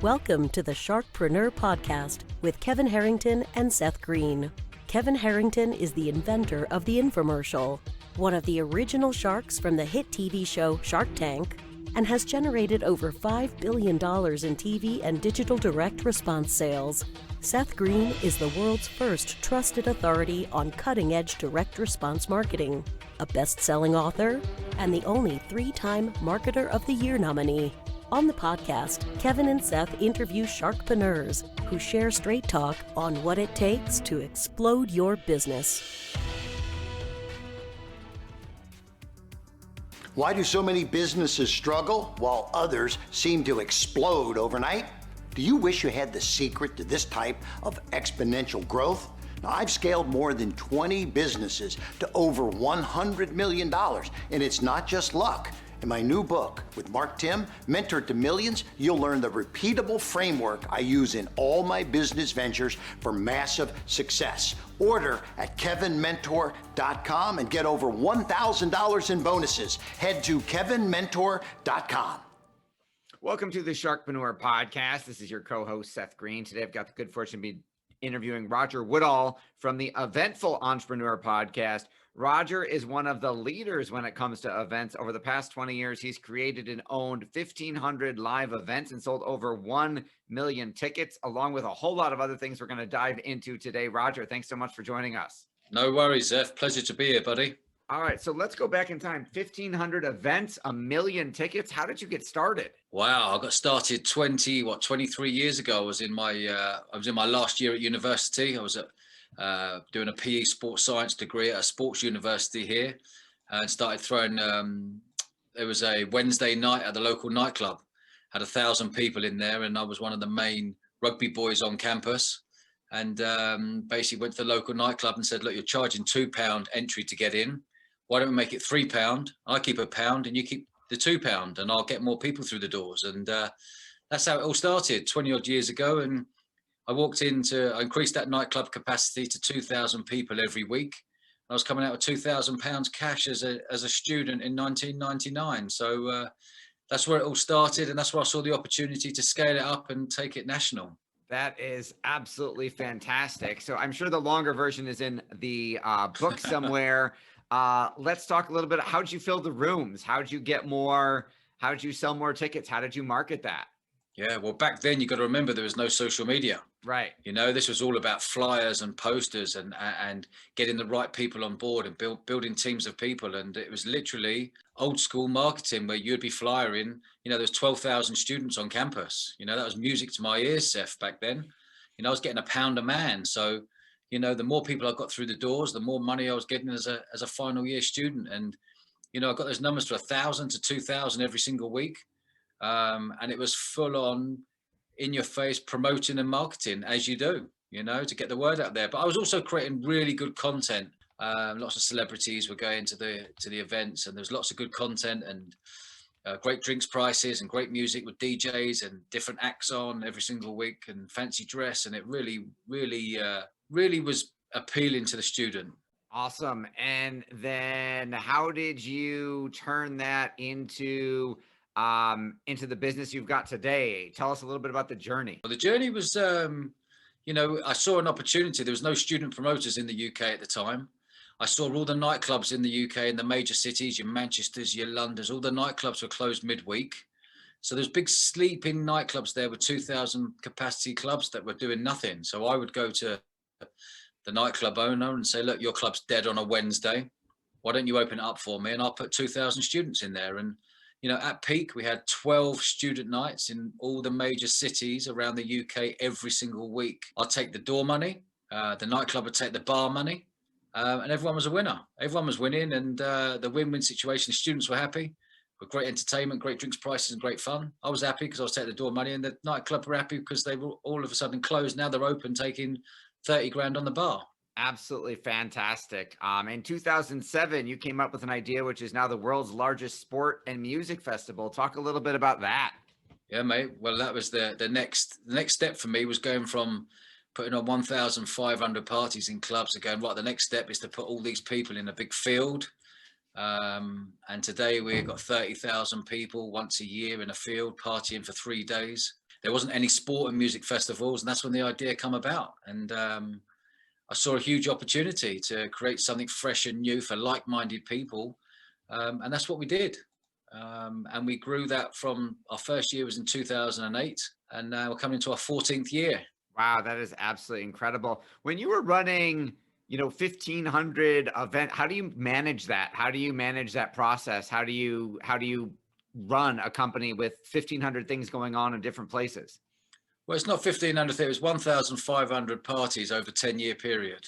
Welcome to the Sharkpreneur Podcast with Kevin Harrington and Seth Greene. Kevin Harrington is the inventor of the infomercial, one of the original sharks from the hit TV show Shark Tank, and has generated over $5 billion in TV and digital direct response sales. Seth Greene is the world's first trusted authority on cutting-edge direct response marketing, a best-selling author, and the only 3-time Marketer of the Year nominee. On the podcast, Kevin and Seth interview sharkpreneurs who share straight talk on what it takes to explode your business. Why do so many businesses struggle while others seem to explode overnight? Do you wish you had the secret to this type of exponential growth? Now, I've scaled more than 20 businesses to over $100 million, and it's not just luck. In my new book with Mark Tim, Mentor to Millions, you'll learn the repeatable framework I use in all my business ventures for massive success. Order at kevinmentor.com and get over $1,000 in bonuses. Head to kevinmentor.com. Welcome to the Sharkpreneur Podcast. This is your co-host, Seth Greene. Today, I've got the good fortune to be interviewing Roger Woodall from the Eventful Entrepreneur Podcast. Roger is one of the leaders when it comes to events. Over the past 20 years, he's created and owned 1,500 live events and sold over 1 million tickets, along with a whole lot of other things we're going to dive into today. Roger, thanks so much for joining us. No worries, Zeph. Pleasure to be here, buddy. All right, so let's go back in time. 1,500 events, 1 million tickets. How did you get started? Wow, I got started 23 years ago. I was in my last year at university. I was doing a PE sports science degree at a sports university here, and started throwing. There was a Wednesday night at the local nightclub, had 1,000 people in there, and I was one of the main rugby boys on campus. And basically went to the local nightclub and said, "Look, you're charging £2 entry to get in. Why don't we make it £3? I keep £1 and you keep the £2, and I'll get more people through the doors." And that's how it all started 20 odd years ago. And I increased that nightclub capacity to 2,000 people every week. I was coming out with £2,000 cash as a student in 1999. So that's where it all started. And that's where I saw the opportunity to scale it up and take it national. That is absolutely fantastic. So I'm sure the longer version is in the book somewhere. Let's talk a little bit. How did you fill the rooms? How did you get more? How did you sell more tickets? How did you market that? Yeah, well, back then, you got to remember there was no social media. Right. You know, this was all about flyers and posters and getting the right people on board and building teams of people. And it was literally old school marketing where you'd be flyering. You know, there's 12,000 students on campus. You know, that was music to my ears, Seth, back then. You know, I was getting £1 a man. So, you know, the more people I got through the doors, the more money I was getting as a final year student. And, you know, I got those numbers to 1,000 to 2,000 every single week. And it was full on in your face promoting and marketing as you do, you know, to get the word out there. But I was also creating really good content. Lots of celebrities were going to the events, and there's lots of good content and great drinks prices and great music with DJs and different acts on every single week and fancy dress. And it really was appealing to the student. Awesome. And then how did you turn that into the business you've got today? Tell us a little bit about the journey. Well, the journey was, you know, I saw an opportunity. There was no student promoters in the UK at the time. I saw all the nightclubs in the UK in the major cities, your Manchesters, your Londons, all the nightclubs were closed midweek. So there's big sleeping nightclubs there with 2,000 capacity clubs that were doing nothing. So I would go to the nightclub owner and say, "Look, your club's dead on a Wednesday. Why don't you open it up for me? And I'll put 2,000 students in there." And you know, at peak, we had 12 student nights in all the major cities around the UK every single week. I'd take the door money, the nightclub would take the bar money, and everyone was a winner. Everyone was winning, and the win-win situation, students were happy, with great entertainment, great drinks prices, and great fun. I was happy because I was taking the door money, and the nightclub were happy because they were all of a sudden closed. Now they're open, taking 30 grand on the bar. Absolutely fantastic. In 2007, you came up with an idea, which is now the world's largest sport and music festival. Talk a little bit about that. Yeah, mate. Well, that was the next step for me was going from putting on 1,500 parties in clubs and going, right, the next step is to put all these people in a big field. And today we've got 30,000 people once a year in a field partying for 3 days. there wasn't any sport and music festivals, and that's when the idea come about. And I saw a huge opportunity to create something fresh and new for like-minded people, and that's what we did. And we grew that from our first year was in 2008, and now we're coming into our 14th year. Wow, that is absolutely incredible. When you were running, 1,500 event, how do you manage that? How do you manage that process? How do you run a company with 1,500 things going on in different places? Well, it's not 1,500, it was 1,500 parties over a 10-year period.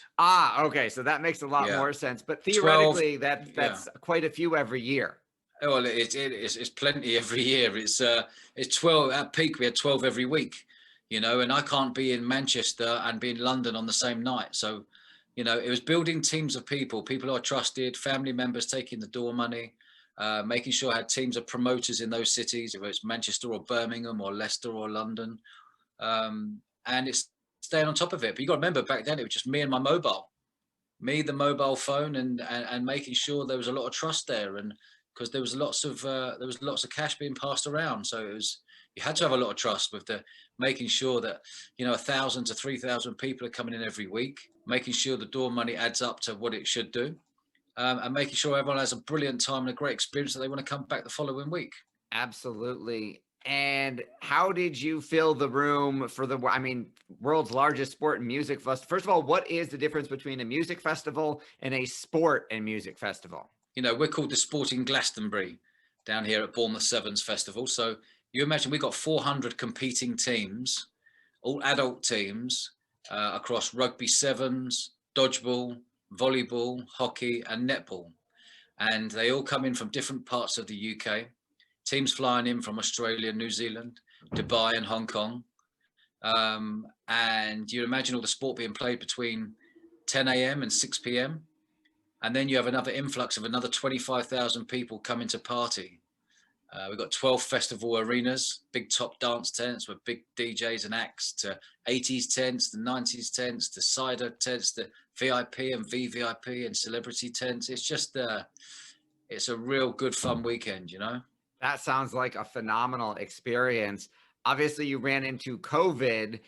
Okay. So that makes a lot more sense. But theoretically, that's quite a few every year. Well, it's plenty every year. It's 12 at peak. We had 12 every week, and I can't be in Manchester and be in London on the same night. So, it was building teams of people I trusted, family members taking the door money, making sure I had teams of promoters in those cities, whether it's Manchester or Birmingham or Leicester or London. And it's staying on top of it. But you got to remember, back then it was just me and my mobile, the mobile phone, and making sure there was a lot of trust there, and because there was lots of cash being passed around, so you had to have a lot of trust with making sure that 1,000 to 3,000 people are coming in every week, making sure the door money adds up to what it should do, and making sure everyone has a brilliant time and a great experience that they want to come back the following week. Absolutely. And how did you fill the room for world's largest sport and music festival? First of all, what is the difference between a music festival and a sport and music festival? We're called the Sporting Glastonbury down here at Bournemouth Sevens Festival. So you imagine we've got 400 competing teams, all adult teams, across rugby sevens, dodgeball, volleyball, hockey and netball. And they all come in from different parts of the UK. Teams flying in from Australia, New Zealand, Dubai and Hong Kong. And you imagine all the sport being played between 10 a.m. and 6 p.m. And then you have another influx of another 25,000 people coming to party. We've got 12 festival arenas, big top dance tents with big DJs and acts, to 80s tents, to 90s tents, to cider tents, to VIP and VVIP and celebrity tents. It's just, it's a real good fun weekend, That sounds like a phenomenal experience. Obviously, you ran into COVID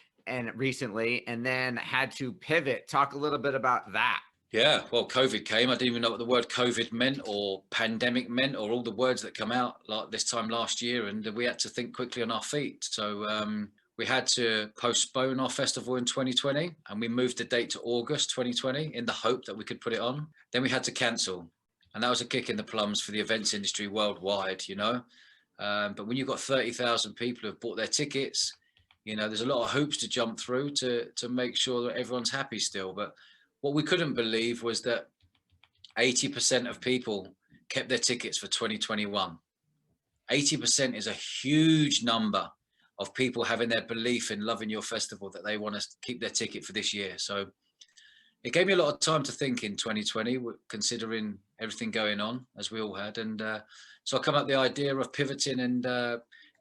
recently and then had to pivot. Talk a little bit about that. Yeah, well, COVID came. I didn't even know what the word COVID meant or pandemic meant or all the words that come out like this time last year. And we had to think quickly on our feet. So we had to postpone our festival in 2020 and we moved the date to August 2020 in the hope that we could put it on. Then we had to cancel. And that was a kick in the plums for the events industry worldwide, But when you've got 30,000 people who have bought their tickets, there's a lot of hoops to jump through to make sure that everyone's happy still. But what we couldn't believe was that 80% of people kept their tickets for 2021. 80% is a huge number of people having their belief in loving your festival that they want to keep their ticket for this year. So it gave me a lot of time to think in 2020, considering everything going on, as we all had. And so I come up with the idea of pivoting and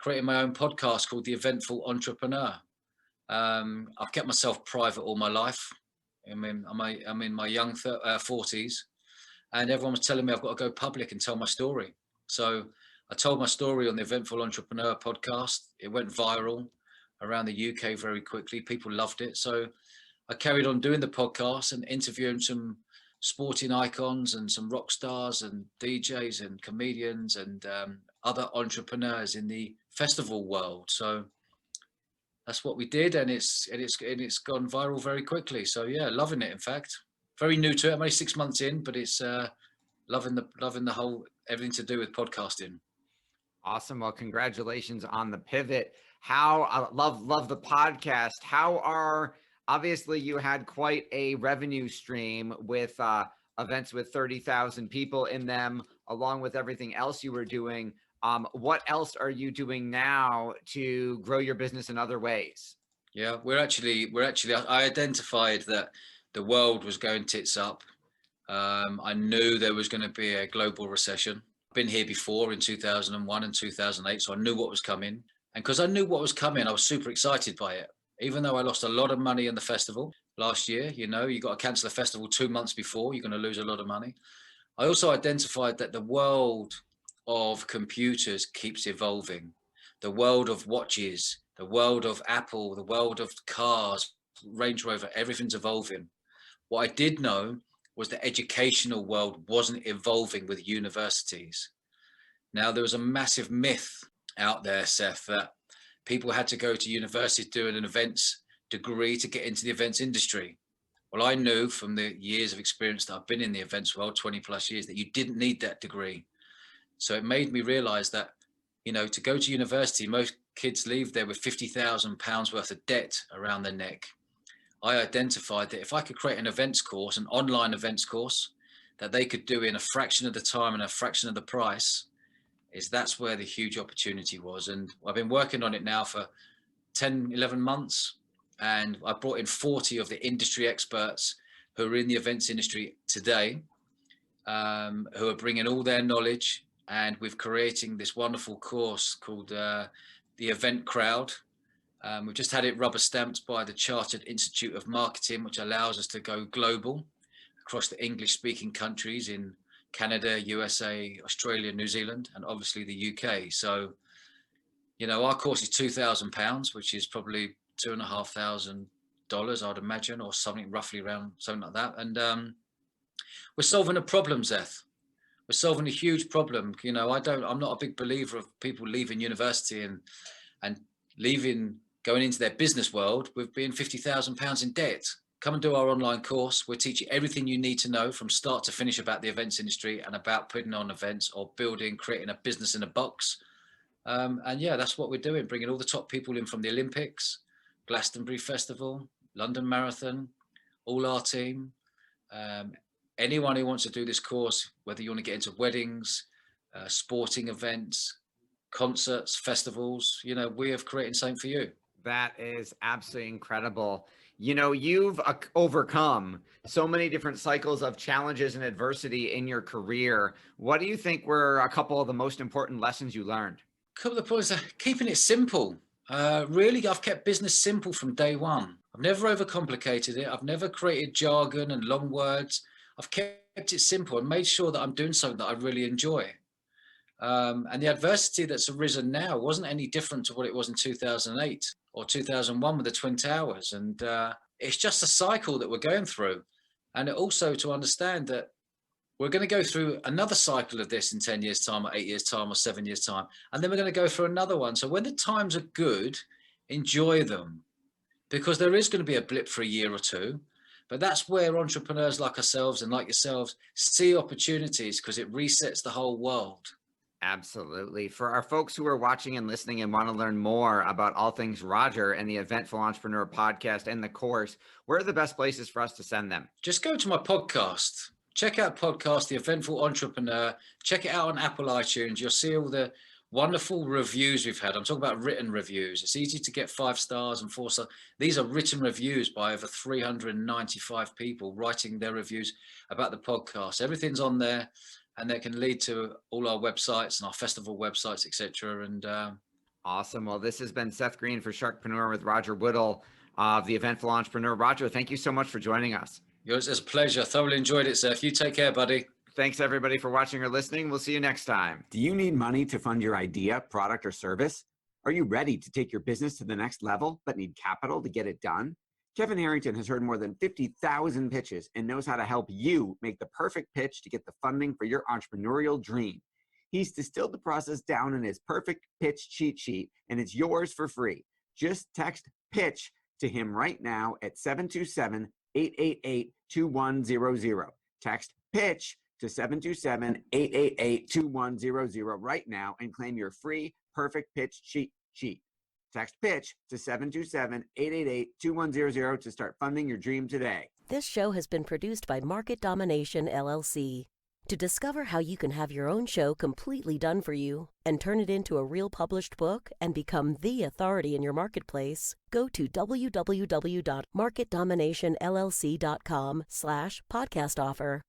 creating my own podcast called The Eventful Entrepreneur. I've kept myself private all my life. I'm in my young 40s, and everyone was telling me I've got to go public and tell my story. So I told my story on the Eventful Entrepreneur Podcast. It went viral around the UK very quickly. People loved it. So I carried on doing the podcast and interviewing some sporting icons and some rock stars and DJs and comedians and other entrepreneurs in the festival world. So that's what we did, and it's gone viral very quickly. So yeah, loving it. In fact, very new to it. I'm only 6 months in, but it's loving the whole everything to do with podcasting. Awesome. Well, congratulations on the pivot. How I love the podcast. Obviously you had quite a revenue stream with events with 30,000 people in them, along with everything else you were doing. What else are you doing now to grow your business in other ways? Yeah, I identified that the world was going tits up. I knew there was going to be a global recession. Been here before in 2001 and 2008, so I knew what was coming. And because I knew what was coming, I was super excited by it. Even though I lost a lot of money in the festival last year, you got to cancel the festival 2 months before, you're going to lose a lot of money. I also identified that the world of computers keeps evolving. The world of watches, the world of Apple, the world of cars, Range Rover, everything's evolving. What I did know was the educational world wasn't evolving with universities. Now, there was a massive myth out there, Seth, that people had to go to university to do an events degree to get into the events industry. Well, I knew from the years of experience that I've been in the events world, 20 plus years, that you didn't need that degree. So it made me realize that, you know, to go to university, most kids leave there with £50,000 worth of debt around their neck. I identified that if I could create an events course, an online events course that they could do in a fraction of the time and a fraction of the price, that's where the huge opportunity was. And I've been working on it now for 10, 11 months. And I brought in 40 of the industry experts who are in the events industry today, who are bringing all their knowledge. And we're creating this wonderful course called the EventCrowd. We've just had it rubber stamped by the Chartered Institute of Marketing, which allows us to go global across the English speaking countries in Canada, USA, Australia, New Zealand, and obviously the UK. So, you know, our course is £2,000, which is probably $2,500, I'd imagine, or something roughly around something like that. And we're solving a problem, Seth. We're solving a huge problem. You know, I'm not a big believer of people leaving university and going into their business world with being £50,000 in debt. Come and do our online course. We'll teach you everything you need to know from start to finish about the events industry and about putting on events or creating a business in a box. And yeah, that's what we're doing, bringing all the top people in from the Olympics, Glastonbury Festival, London Marathon, all our team. Anyone who wants to do this course, whether you want to get into weddings, sporting events, concerts, festivals, you know, we have created something for you. That is absolutely incredible. You know, you've overcome so many different cycles of challenges and adversity in your career. What do you think were a couple of the most important lessons you learned? A couple of points are keeping it simple. Really, I've kept business simple from day one. I've never overcomplicated it. I've never created jargon and long words. I've kept it simple and made sure that I'm doing something that I really enjoy. And the adversity that's arisen now wasn't any different to what it was in 2008 or 2001 with the Twin Towers. And it's just a cycle that we're going through. And also to understand that we're going to go through another cycle of this in 10 years time or 8 years time or 7 years time. And then we're going to go through another one. So when the times are good, enjoy them, because there is going to be a blip for a year or two. But that's where entrepreneurs like ourselves and like yourselves see opportunities, because it resets the whole world. Absolutely. For our folks who are watching and listening and want to learn more about all things Roger and the Eventful Entrepreneur Podcast and the course, where are the best places for us to send them? Just go to my podcast. Check out podcast, The Eventful Entrepreneur. Check it out on Apple iTunes. You'll see all the wonderful reviews we've had. I'm talking about written reviews. It's easy to get 5 stars and 4 stars. These are written reviews by over 395 people writing their reviews about the podcast. Everything's on there. And that can lead to all our websites and our festival websites, etc. And awesome. Well, this has been Seth Greene for Sharkpreneur with Roger Woodall of the Eventful Entrepreneur. Roger, thank you so much for joining us. It's a pleasure. Thoroughly enjoyed it, Seth. You take care, buddy. Thanks, everybody, for watching or listening. We'll see you next time. Do you need money to fund your idea, product, or service? Are you ready to take your business to the next level but need capital to get it done? Kevin Harrington has heard more than 50,000 pitches and knows how to help you make the perfect pitch to get the funding for your entrepreneurial dream. He's distilled the process down in his perfect pitch cheat sheet, and it's yours for free. Just text PITCH to him right now at 727-888-2100. Text PITCH to 727-888-2100 right now and claim your free perfect pitch cheat sheet. Text PITCH to 727-888-2100 to start funding your dream today. This show has been produced by Market Domination, LLC. To discover how you can have your own show completely done for you and turn it into a real published book and become the authority in your marketplace, go to www.marketdominationllc.com/podcast offer.